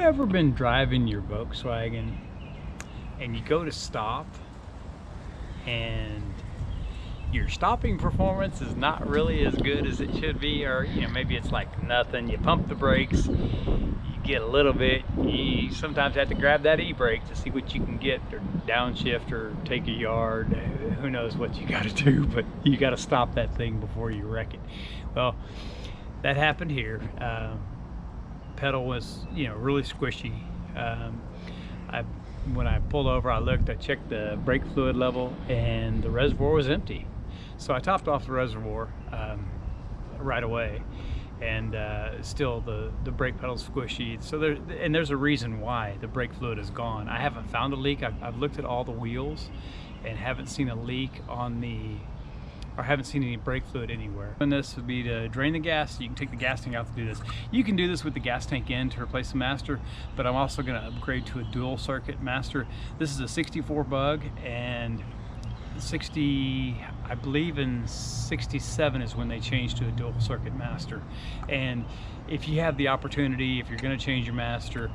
ever been driving your Volkswagen and you go to stop and your stopping performance is not really as good as it should be, or you know, maybe it's like nothing, you pump the brakes, you get a little bit, you sometimes have to grab that e-brake to see what you can get, or downshift, or take a yard, who knows what you got to do, but you got to stop that thing before you wreck it. Well, that happened here. Pedal was, you know, really squishy. When I pulled over, I looked, I checked the brake fluid level, and the reservoir was empty. So I topped off the reservoir right away, and still the brake pedal's squishy. So there's a reason why the brake fluid is gone. I haven't found a leak. I've looked at all the wheels and haven't seen a leak on the, or haven't seen any brake fluid anywhere. And this would be to drain the gas. You can take the gas tank out to do this. You can do this with the gas tank in to replace the master, but I'm also going to upgrade to a dual circuit master. This is a 64 bug, and 60, I believe in 67 is when they changed to a dual circuit master. And if you have the opportunity, if you're going to change your master,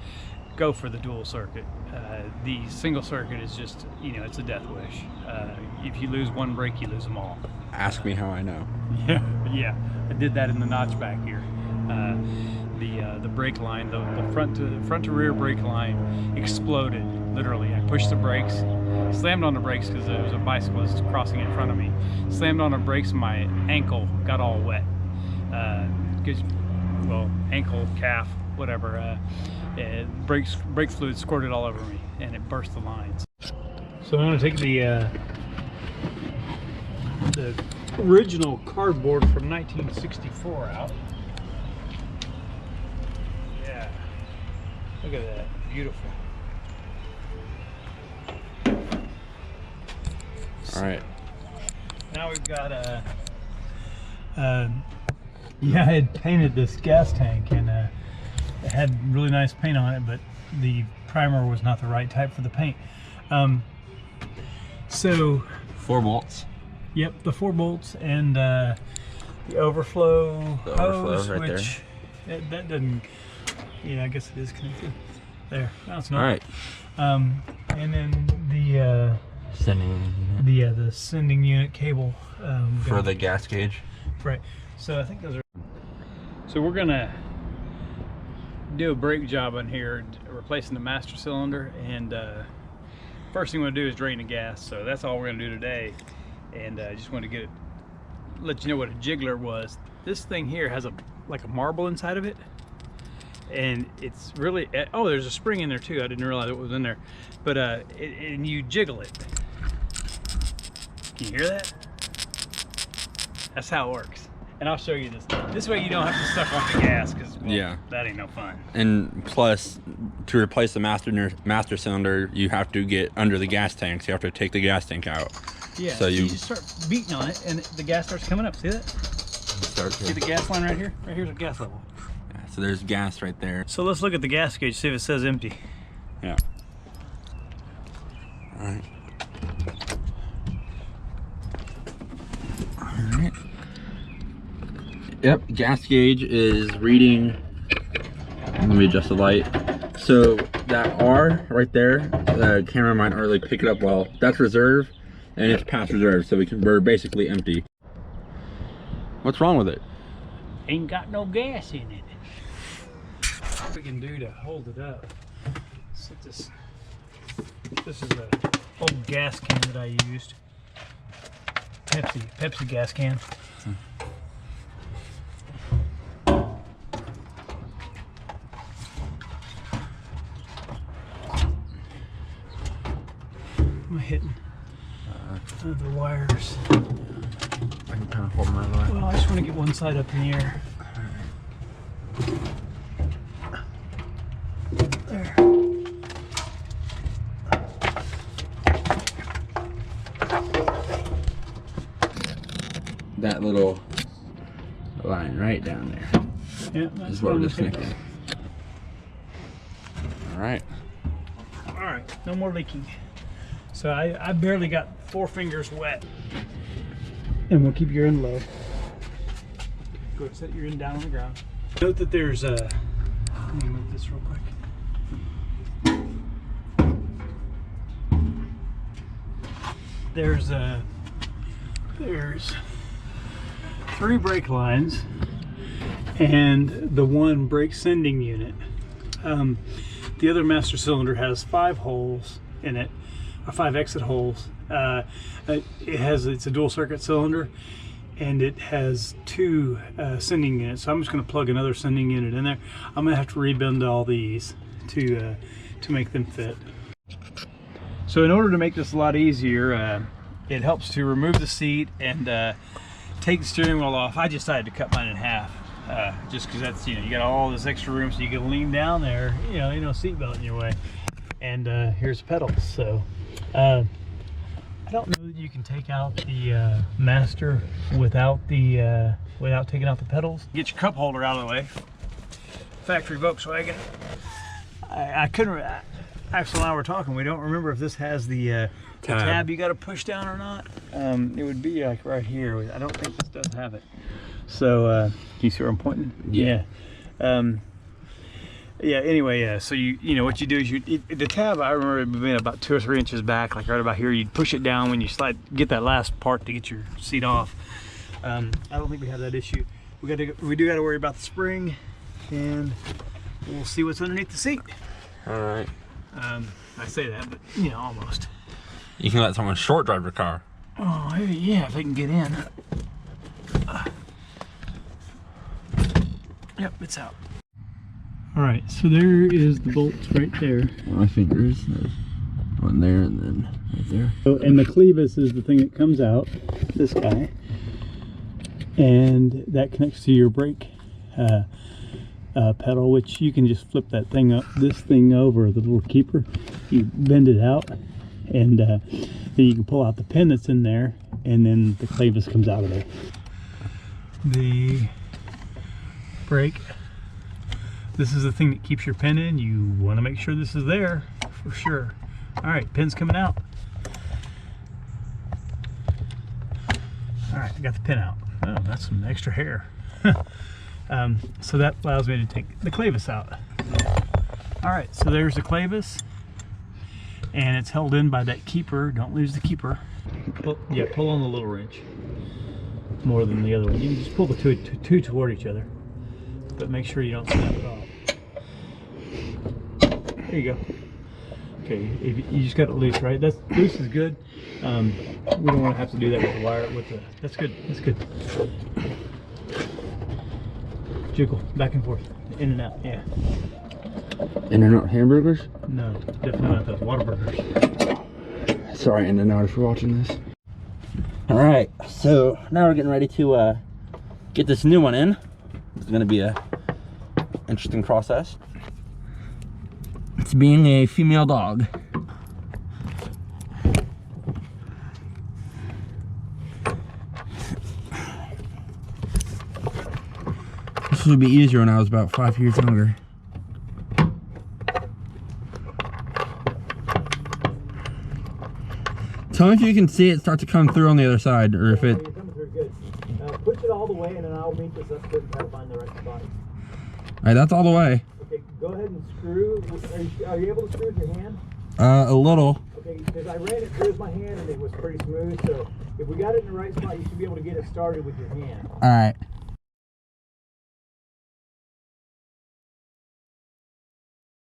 go for the dual circuit. The single circuit is just, you know, it's a death wish. If you lose one brake, you lose them all. Ask me how I know. Yeah, I did that in the notch back here. The brake line, the front to rear brake line exploded, literally. I pushed the brakes, slammed on the brakes because there was a bicyclist crossing in front of me. Slammed on the brakes and my ankle got all wet. Well, ankle, calf, whatever. Brake fluid squirted all over me, and it burst the lines. So I'm going to take the original cardboard from 1964 out. Yeah, look at that, beautiful. All right. Now we've got yeah, I had painted this gas tank, and it had really nice paint on it, but the primer was not the right type for the paint. So 4 bolts. Yep, the 4 bolts, and the overflow hose, right which that doesn't. Yeah, I guess it is connected. There, no, it's not. All right. And then the the sending unit cable for the gas gauge. Right. So I think those are. So we're gonna do a brake job on here, replacing the master cylinder, and first thing we're gonna do is drain the gas. So that's all we're gonna do today, and I just wanted to let you know what a jiggler was. This thing here has like a marble inside of it, and it's really, oh, there's a spring in there too. I didn't realize it was in there, but and you jiggle it. Can you hear that? That's how it works. And I'll show you this. This way you don't have to suck on the gas, because well, that ain't no fun. And plus, to replace the master cylinder, you have to get under the gas tank. So you have to take the gas tank out. Yeah. So you just start beating on it, and the gas starts coming up. See that? See the gas line right here? Right here's a gas level. Yeah, so there's gas right there. So let's look at the gas gauge, see if it says empty. Yeah. All right. All right. Yep, gas gauge is reading, let me adjust the light. So that R right there, the camera might not really pick it up well. That's reserve, and it's past reserve, so we're basically empty. What's wrong with it? Ain't got no gas in it. What we can do to hold it up. Set this. This is a old gas can that I used. Pepsi gas can. Am I hitting the wires? I can kind of hold my line. Well, I just want to get one side up in the air. There. That little line right down there. Yeah, that's is what we're disconnecting. All right. All right, no more leaking. So I barely got 4 fingers wet. And we'll keep your end low. Go ahead, set your end down on the ground. Note that there's let me move this real quick. there's 3 brake lines and the 1 brake sending unit. The other master cylinder has 5 holes in it, or 5 exit holes. It's a dual circuit cylinder, and it has 2 sending units. So I'm just going to plug another sending unit in there. I'm going to have to rebend all these to make them fit. So in order to make this a lot easier, it helps to remove the seat and take the steering wheel off. I just decided to cut mine in half, just because that's, you got all this extra room so you can lean down there, no seat belt in your way. And here's the pedals. So I don't know that you can take out the master without taking out the pedals. Get your cup holder out of the way. Factory Volkswagen. I couldn't. Axel and I were talking. We don't remember if this has the tab you got to push down or not. It would be like right here. I don't think this does have it. So, do you see where I'm pointing? Yeah. Yeah. Anyway, yeah. So you what you do is the tab. I remember it being about 2 or 3 inches back, like right about here. You'd push it down when you get that last part to get your seat off. I don't think we have that issue. We do got to worry about the spring, and we'll see what's underneath the seat. All right. I say that, but almost. You can let someone short drive your car. Oh yeah, if they can get in. Yep, it's out. All right, so there is the bolts right there. My fingers. There's one there and then right there. So, and the clevis is the thing that comes out, this guy, and that connects to your brake pedal, which you can just flip this thing over, the little keeper. You bend it out, and then you can pull out the pin that's in there, and then the clevis comes out of there. The brake, this is the thing that keeps your pin in. You want to make sure this is there for sure. All right, pin's coming out. All right, I got the pin out. Oh, that's some extra hair. So that allows me to take the clevis out. All right, so there's the clevis, and it's held in by that keeper. Don't lose the keeper. Pull on the little wrench more than the other one. You can just pull the two toward each other, but make sure you don't snap it off. There you go. Okay, you just got it loose, right? That's loose is good. We don't want to have to do that with the wire. That's good. That's good. Jiggle back and forth, in and out. Yeah. In-N-Out hamburgers? No, definitely not those Whataburgers. Sorry, In-N-Out, if you're watching this. All right, so now we're getting ready to get this new one in. It's going to be a interesting process. It's being a female dog. This would be easier when I was about 5 years younger. Tell me if you can see it start to come through on the other side, or if it... You're coming through good. Push it all the way, and then I'll meet this up good and try to find the right spot. Alright, that's all the way. Okay, go ahead and screw. Are you able to screw with your hand? A little. Okay, because I ran it through with my hand, and it was pretty smooth, so if we got it in the right spot, you should be able to get it started with your hand. Alright.